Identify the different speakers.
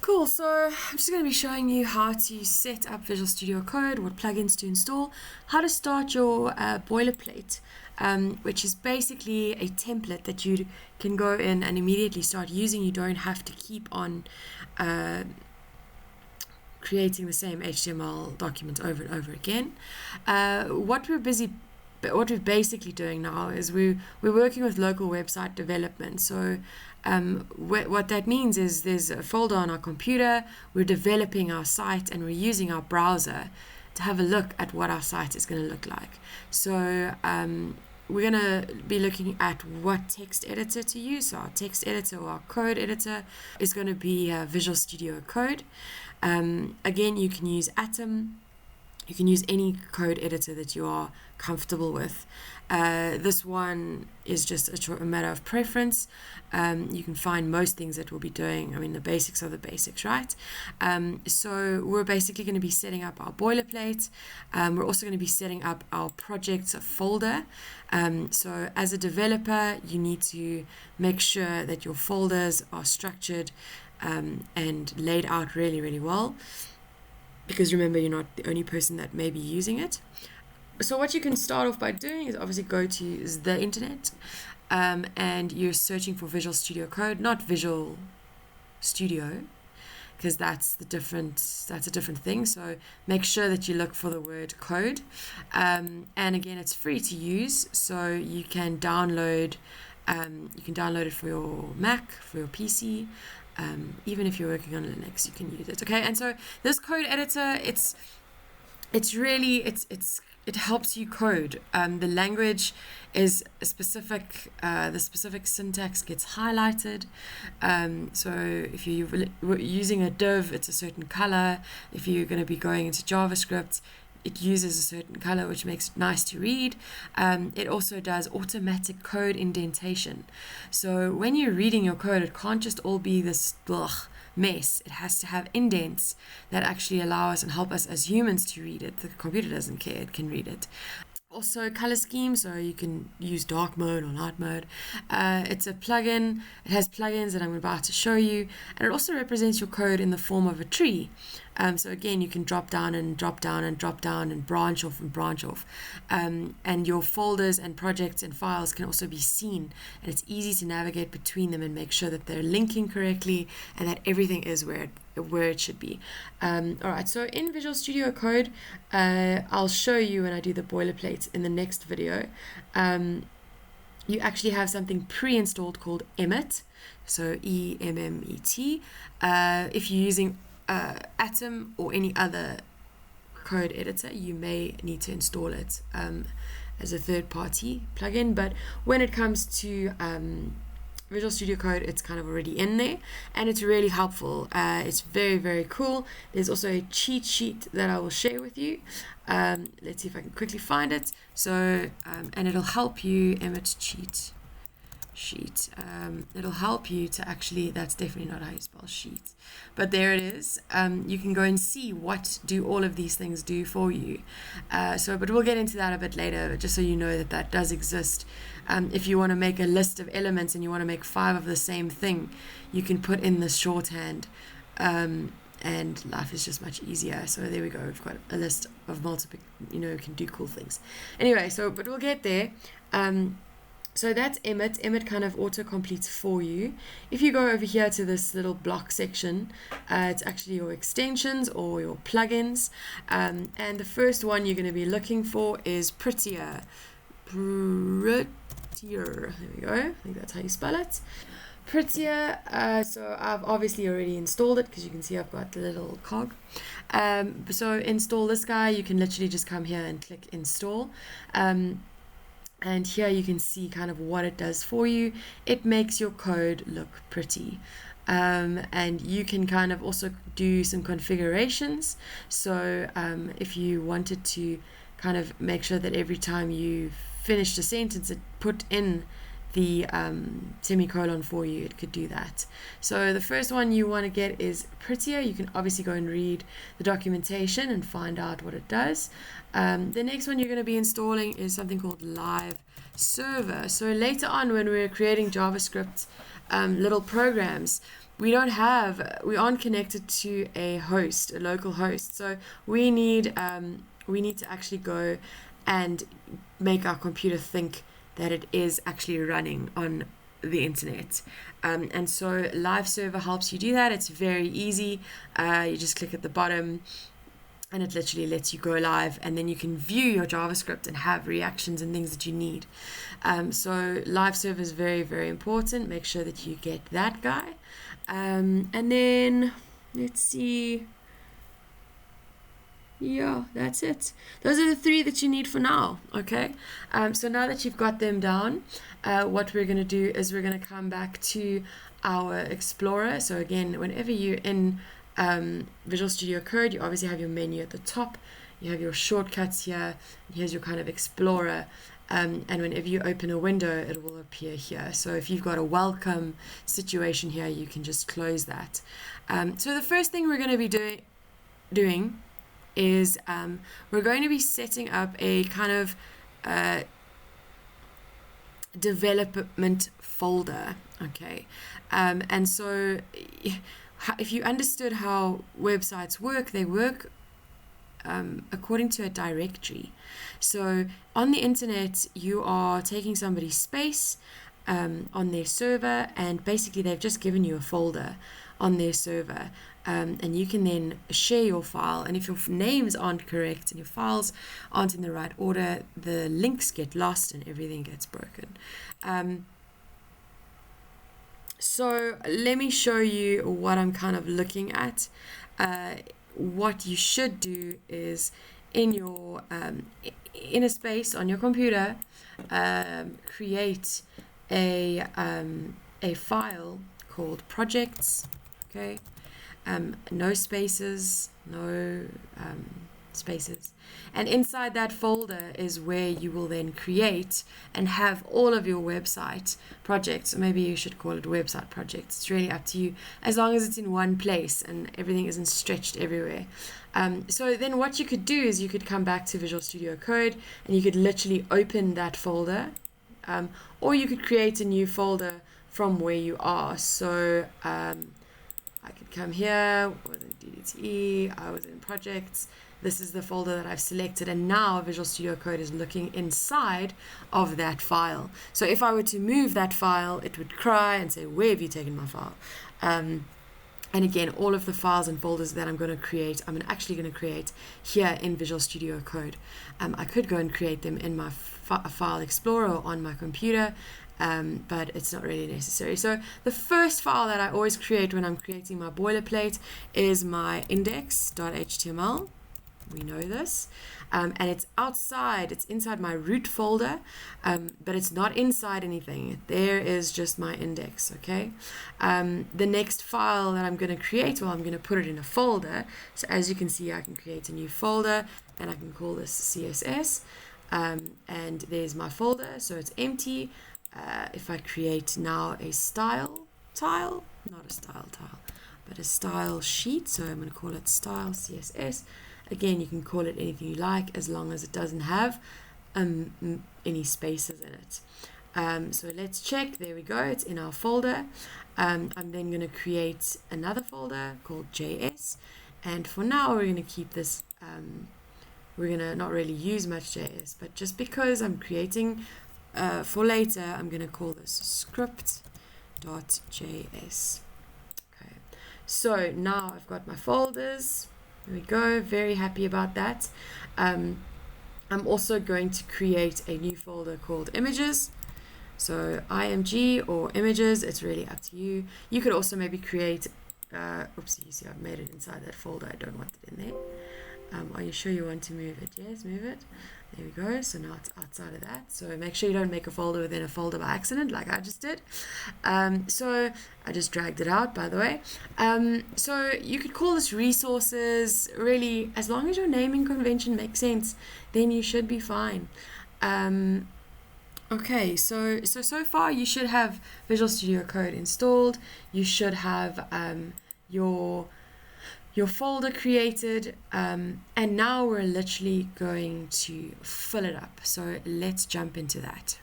Speaker 1: Cool, so I'm just going to be showing you how to set up Visual Studio Code, what plugins to install, how to start your boilerplate, which is basically a template that you can go in and immediately start using. You don't have to keep on creating the same HTML document over and over again. What we're basically doing now is we're working with local website development. So what that means is there's a folder on our computer, we're developing our site, and we're using our browser to have a look at what our site is going to look like. So we're going to be looking at what text editor to use. So our text editor or our code editor is going to be Visual Studio Code. Again, you can use Atom. You can use any code editor that you are comfortable with. This one is just a matter of preference. You can find most things that we'll be doing. I mean, the basics are the basics, right? So we're basically going to be setting up our boilerplate. We're also going to be setting up our projects folder. So as a developer, you need to make sure that your folders are structured and laid out really, really well. Because remember, you're not the only person that may be using it. So what you can start off by doing is obviously go to the internet and you're searching for Visual Studio Code, not Visual Studio, because that's a different thing. So make sure that you look for the word code. And again, it's free to use, so you can download it for your Mac, for your PC. Even if you're working on Linux, you can use it. Okay, and so this code editor, it helps you code. The language is specific. The specific syntax gets highlighted. So if you're using a div, it's a certain color. If you're going to be going into JavaScript, it uses a certain color, which makes it nice to read. It also does automatic code indentation. So when you're reading your code, it can't just all be this mess. It has to have indents that actually allow us and help us as humans to read it. The computer doesn't care, it can read it. Also color scheme, so you can use dark mode or light mode. It's a plugin. It has plugins that I'm about to show you, and it also represents your code in the form of a tree. So again, you can drop down and drop down and drop down and branch off and branch off. And your folders and projects and files can also be seen, and it's easy to navigate between them and make sure that they're linking correctly and that everything is where it should be. Alright, so in Visual Studio Code, I'll show you when I do the boilerplate in the next video. You actually have something pre-installed called Emmet, so E-M-M-E-T. If you're using Atom or any other code editor, you may need to install it as a third-party plugin, but when it comes to Visual Studio Code, it's kind of already in there, and it's really helpful. It's very, very cool. There's also a cheat sheet that I will share with you. Let's see if I can quickly find it. So, and it'll help you, Emmet cheat sheet. It'll help you to actually, that's definitely not how you spell sheet, but there it is. You can go and see what do all of these things do for you. But we'll get into that a bit later, just so you know that does exist. If you want to make a list of elements and you want to make 5 of the same thing, you can put in this shorthand, and life is just much easier. So there we go. We've got a list of multiple, can do cool things. Anyway, but we'll get there. So that's Emmet. Emmet kind of auto-completes for you. If you go over here to this little block section, it's actually your extensions or your plugins. And the first one you're going to be looking for is Prettier. There we go. I think that's how you spell it. Prettier. So I've obviously already installed it because you can see I've got the little cog. So install this guy. You can literally just come here and click install. And here you can see kind of what it does for you. It makes your code look pretty. And you can kind of also do some configurations. So if you wanted to kind of make sure that every time you finished a sentence, it put in the semicolon for you, it could do that. So the first one you want to get is Prettier. You can obviously go and read the documentation and find out what it does. The next one you're going to be installing is something called Live Server. So later on, when we're creating JavaScript little programs, we aren't connected to a local host. So we need to actually go and make our computer think that it is actually running on the internet. And so Live Server helps you do that. It's very easy. You just click at the bottom and it literally lets you go live, and then you can view your JavaScript and have reactions and things that you need. So Live Server is very, very important. Make sure that you get that guy. And then let's see. Yeah, that's it. Those are the 3 that you need for now. Okay. So now that you've got them down, what we're going to do is we're going to come back to our Explorer. So again, whenever you're in Visual Studio Code, you obviously have your menu at the top. You have your shortcuts here. Here's your kind of Explorer. And whenever you open a window, it will appear here. So if you've got a welcome situation here, you can just close that. So the first thing we're going to be doing is we're going to be setting up a kind of development folder. Okay. And so if you understood how websites work, they work according to a directory. So on the internet, you are taking somebody's space on their server, and basically they've just given you a folder on their server, and you can then share your file, and if your names aren't correct and your files aren't in the right order, the links get lost and everything gets broken. So let me show you what I'm kind of looking at. What you should do is in your inner space on your computer, create a file called projects. Okay, no spaces, and inside that folder is where you will then create and have all of your website projects. Or maybe you should call it website projects. It's really up to you, as long as it's in one place and everything isn't stretched everywhere. So then what you could do is you could come back to Visual Studio Code and you could literally open that folder, or you could create a new folder from where you are. So I could come here, I was in DDTE, I was in projects. This is the folder that I've selected, and now Visual Studio Code is looking inside of that file. So if I were to move that file, it would cry and say, where have you taken my file? And again, all of the files and folders that I'm going to create, I'm actually going to create here in Visual Studio Code. I could go and create them in my File Explorer or on my computer, but it's not really necessary. So the first file that I always create when I'm creating my boilerplate is my index.html. We know this, and it's inside my root folder, but it's not inside anything. There is just my index. Okay. The next file that I'm going to create, well, I'm going to put it in a folder. So as you can see, I can create a new folder, and I can call this CSS, and there's my folder, so it's empty. If I create now a style tile, not a style tile, but a style sheet, so I'm going to call it style CSS. Again, you can call it anything you like, as long as it doesn't have any spaces in it. So let's check. There we go. It's in our folder. I'm then going to create another folder called JS. And for now, we're going to keep this. We're going to not really use much JS, but just because I'm creating for later, I'm going to call this script.js. Okay. So now I've got my folders. There we go, very happy about that. I'm also going to create a new folder called images. So img or images, it's really up to you. You could also maybe create, oopsie, you see I've made it inside that folder, I don't want it in there. Are you sure you want to move it? Yes, move it. There we go. So now it's outside of that. So make sure you don't make a folder within a folder by accident like I just did. So I just dragged it out, by the way. So you could call this resources. Really, as long as your naming convention makes sense, then you should be fine. Okay, so far you should have Visual Studio Code installed. You should have your folder created, and now we're literally going to fill it up. So let's jump into that.